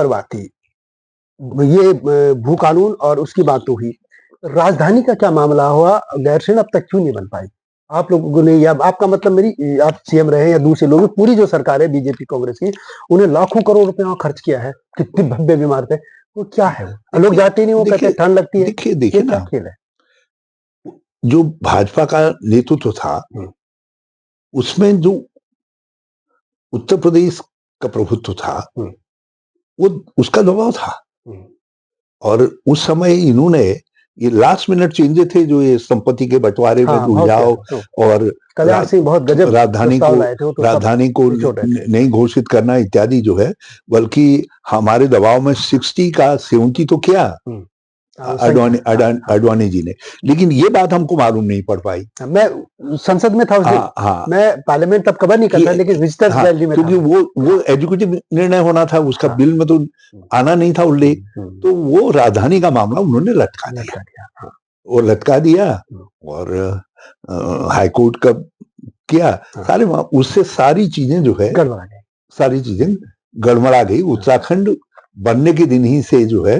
और बात थी। ये भू कानून और उसकी बात तो हुई। राजधानी का क्या मामला हुआ? गैरसैंण अब तक क्यों नहीं बन पाई? आप लोगों ने, या आपका मतलब, मेरी आप सीएम रहे या दूसरे लोग, पूरी जो सरकार है बीजेपी कांग्रेस की, उन्हें लाखों करोड़ रुपए वहाँ खर्च किया है, कितनी भव्य इमारतें, वो क्या है? वो लोग जाते ही नहीं, वो कहते हैं ठंड लगती है। देखिए ये ना, क्या खेल है? जो भाजपा का नेतृत्व था उसमें जो उत्तर प्रदेश का प्रभुत्व था वो उसका दबाव था। और उस समय इन्होंने ये लास्ट मिनट चेंजेस थे, जो ये संपत्ति के बंटवारे में उलझाव और कल्याण सिंह बहुत गजब राजधानी को नहीं घोषित करना इत्यादि जो है, बल्कि हमारे दबाव में 60 का 70 तो क्या अडवाणी जी ने, लेकिन ये बात हमको मालूम नहीं पड़ पाई। मैं संसद में था उस दिन। मैं पार्लियामेंट तब कवर नहीं करता, लेकिन विजिटर्स गैलरी में, क्योंकि वो एजुकेटिव निर्णय होना था, उसका बिल में तो आना नहीं था उल्लेख, तो वो राजधानी का मामला उन्होंने लटका दिया। वो लटका दिया और हाईकोर्ट का किया, सारे उससे सारी चीजें जो है सारी चीजें गड़बड़ा गई। उत्तराखंड बनने के दिन ही से जो है,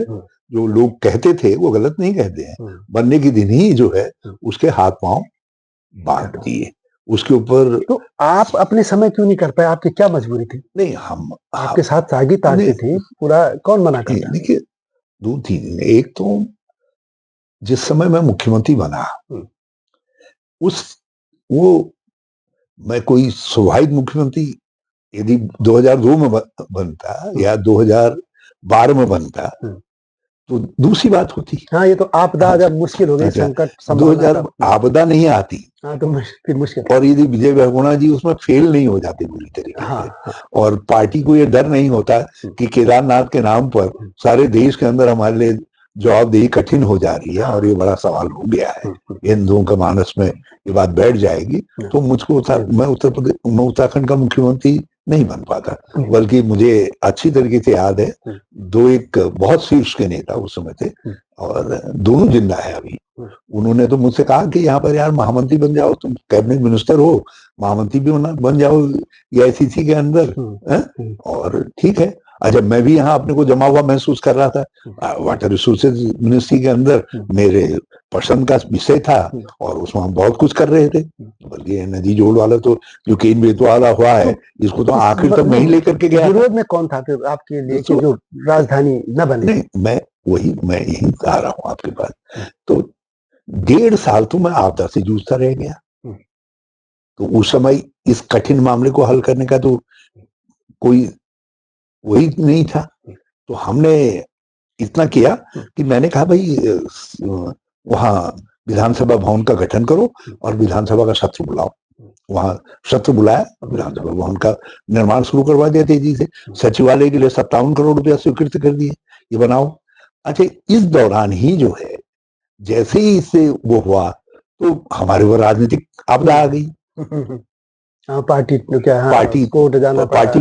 जो लोग कहते थे वो गलत नहीं कहते हैं, बनने के दिन ही जो है उसके हाथ पांव बांध दिए उसके ऊपर। तो आप अपने समय क्यों नहीं कर पाए? आपकी क्या मजबूरी थी? नहीं, हम आपके साथ सागी तारती थी, पूरा कौन मना करता? देखिए, 2-3, एक तो जिस समय मैं मुख्यमंत्री बना, मैं कोई स्वाभाविक मुख्यमंत्री यदि 2002 में बनता या 2012 में बनता तो दूसरी बात होती। हाँ, ये तो आपदा जब मुश्किल हो गई, संकट 2000 आपदा नहीं आती। हाँ, तो फिर मुश्किल। और यदि विजय बहुगुणा जी उसमें फेल नहीं हो जाते बुरी तरीके से, और पार्टी को ये डर नहीं होता कि केदारनाथ के नाम पर सारे देश के अंदर हमारे लिए जवाबदेही कठिन हो जा रही है और ये बड़ा सवाल हो गया है, हिंदुओं का मानस में ये बात बैठ जाएगी, तो मुझको मैं उत्तराखंड का मुख्यमंत्री नहीं बन पाता। बल्कि मुझे अच्छी तरीके से याद है, एक बहुत शीर्ष के नेता उस समय थे और दोनों जिंदा है अभी, उन्होंने तो मुझसे कहा कि यहाँ पर यार महामंत्री बन जाओ, तुम कैबिनेट मिनिस्टर हो, महामंत्री भी बन जाओ AICC के अंदर। और ठीक है, जब मैं भी यहाँ अपने को जमा हुआ महसूस कर रहा था, वाटर रिसोर्सेज मिनिस्ट्री के अंदर मेरे पसंद का विषय था और उसमें हम बहुत कुछ कर रहे थे। बल्कि नदी जोड़ वाला तो जो केन बेतवा वाला हुआ है, इसको तो आखिर तक मैं ही लेकर के गया। विरोध में कौन था फिर आपके लिए कि जो राजधानी न बने? मैं यही आ रहा हूँ आपके पास। तो 1.5 साल तो मैं आपदा से जूझता रह गया। तो उस समय इस कठिन मामले को हल करने का तो कोई वही नहीं था। तो हमने इतना किया कि मैंने कहा भाई वहां विधानसभा भवन का गठन करो और विधानसभा का सत्र बुलाओ। वहां सत्र बुलाया, विधानसभा भवन का निर्माण शुरू करवा दिया तेजी से। सचिवालय के लिए 57 करोड़ रुपया स्वीकृत कर दिए, ये बनाओ। अच्छा, इस दौरान ही जो है, जैसे ही इससे वो हुआ तो हमारे वो राजनीतिक आपदा आ गई। पार्टी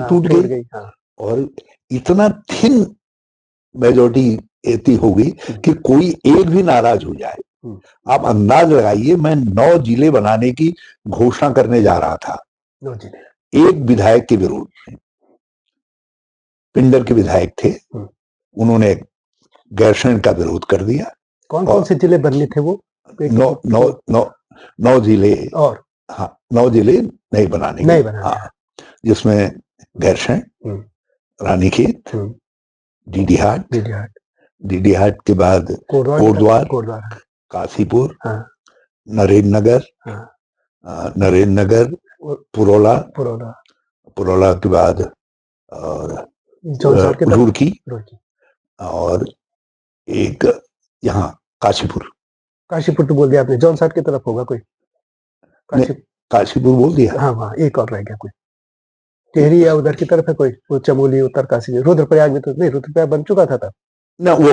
टूट गई और इतना थिन मेजॉरिटी हो गई कि कोई एक भी नाराज हो जाए। आप अंदाज लगाइए, मैं 9 जिले बनाने की घोषणा करने जा रहा था, एक विधायक के विरोध में। पिंडर के विधायक थे, उन्होंने गैरसैंण का विरोध कर दिया। कौन से जिले बनने थे वो? 9 जिले, और हाँ 9 जिले नहीं बनाने, जिसमें गैरसैंण, रानीखेत, डीडीहाट के बाद कोटद्वार, काशीपुर, नरेंद्र नगर, पुरोला के बाद रुड़की, और एक यहाँ काशीपुर तो बोल दिया आपने। जौनसाट की तरफ होगा कोई? काशीपुर बोल दिया। हाँ, एक और रह गया कोई, टेहरी या उधर की तरफ है कोई? वो चमोली, उत्तरकाशी, रुद्रप्रयाग में तो नहीं, रुद्रप्रयाग बन चुका था तब ना। वो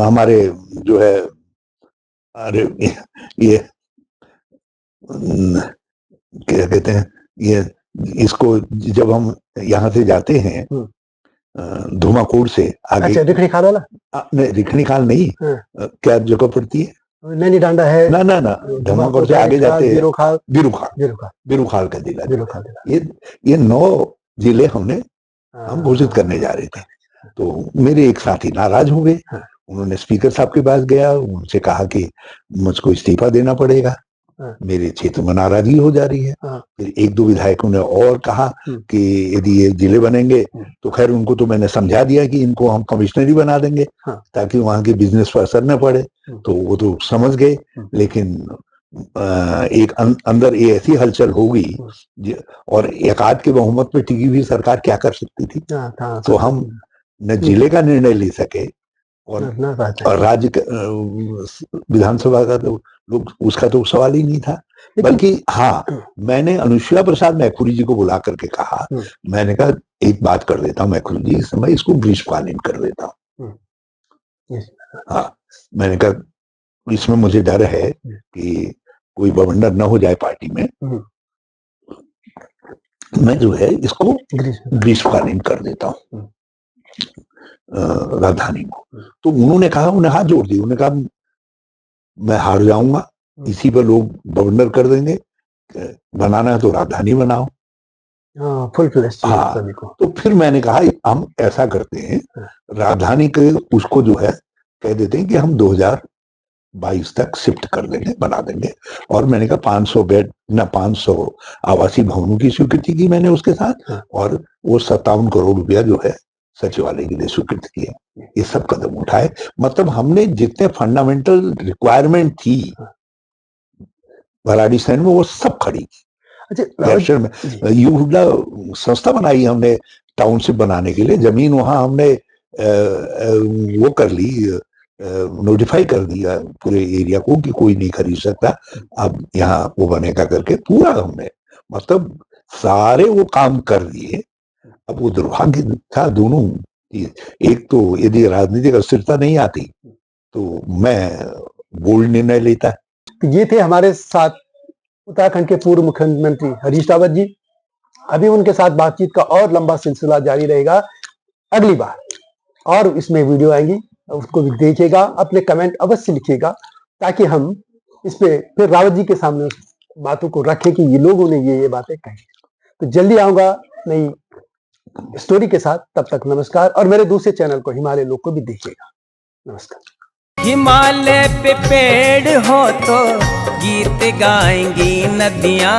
हमारे जो है, अरे ये क्या कहते हैं, ये इसको जब हम यहाँ से जाते हैं धुमाकोट से आगे। अच्छा, रिखणी खाल वाला? नहीं, रिखणी खाल नहीं। क्या जगह पड़ती है? नैनी डांडा है ना। धुमाकोट से आगे जाते हैं बिरूखाल का जिला। ये 9 जिले हमने हम घोषित करने जा रहे थे। तो मेरे एक साथी नाराज हो गए, उन्होंने स्पीकर साहब के पास गया, उनसे कहा कि मुझको इस्तीफा देना पड़ेगा, मेरे क्षेत्र में नाराजगी हो जा रही है। फिर एक दो विधायकों ने और कहा कि यदि ये जिले बनेंगे तो खैर उनको तो मैंने समझा दिया कि इनको हम कमिश्नरी बना देंगे ताकि वहां के बिजनेस पर असर न पड़े, तो वो तो समझ गए। लेकिन एक अंदर ये ऐसी हलचल हो गई और एकाध के बहुमत पे टिकी हुई सरकार क्या कर सकती थी। तो हम न जिले का निर्णय ले सके और राज्य विधानसभा का तो लोग उसका तो सवाल ही नहीं था। बल्कि हाँ, मैंने अनुसुईया प्रसाद मैखुरी जी को बुला करके कहा, मैंने कहा एक बात कर देता हूँ मैखुरी जी, इस समय इसको ग्रीष्मकालीन कर देता हूँ। हाँ, मैंने कहा इसमें मुझे डर है कि कोई बवंडर न हो जाए पार्टी में, मैं जो है इसको ग्रीष्मकालीन कर देता हूँ राजधानी को। तो उन्होंने कहा, उन्हें हाथ जोड़ दिए, उन्होंने कहा मैं हार जाऊंगा, इसी पर लोग बवंडर कर देंगे, बनाना है तो राजधानी बनाओ। Full flesh. हाँ, तो फिर मैंने कहा हम ऐसा करते हैं, राजधानी के उसको जो है कह देते हैं कि हम 2022 तक शिफ्ट कर देंगे, बना देंगे। और मैंने कहा 500 बेड ना 500 आवासीय भवनों की स्वीकृति की मैंने उसके साथ, और वो 57 करोड़ रुपया जो है सचिवालय के लिए स्वीकृत किया। ये सब कदम उठाए, मतलब हमने जितने फंडामेंटल रिक्वायरमेंट थी भराड़ीसैंण में वो सब खड़ी की। अच्छा, में यूडा संस्था बनाई हमने टाउनशिप बनाने के लिए, जमीन वहां हमने वो कर ली, नोटिफाई कर दिया पूरे एरिया को कि कोई नहीं खरीद सकता, अब यहाँ वो बनेगा करके पूरा हमने मतलब सारे वो काम कर दिए। अब वो दुर्भाग्य था दोनों, एक तो यदि राजनीतिक अस्थिरता नहीं आती तो मैं बोल्ड निर्णय लेता। ये थे हमारे साथ उत्तराखंड के पूर्व मुख्यमंत्री हरीश रावत जी। अभी उनके साथ बातचीत का और लंबा सिलसिला जारी रहेगा। अगली बार और इसमें वीडियो आएंगी, उसको भी देखिएगा, अपने कमेंट अवश्य लिखिएगा ताकि हम इस पे फिर रावत जी के सामने बातों को रखें कि ये लोगों ने ये बातें कही। तो जल्दी आऊंगा नई स्टोरी के साथ, तब तक नमस्कार। और मेरे दूसरे चैनल को हिमालय लोग को भी देखिएगा। नमस्कार। हिमालय पे पेड़ हो तो गीत गाएंगी नदियाँ,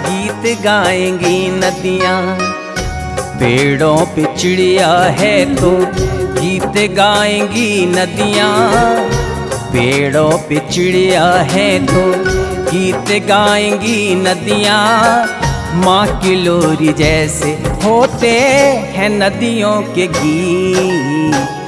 गीत गाएंगी नदियाँ। पेड़ों पे चिड़िया है तो गीत गाएंगी नदियाँ, पेड़ों पे चिड़िया है तो गीत गाएंगी नदियाँ। माँ की लोरी जैसे होते हैं नदियों के गीत।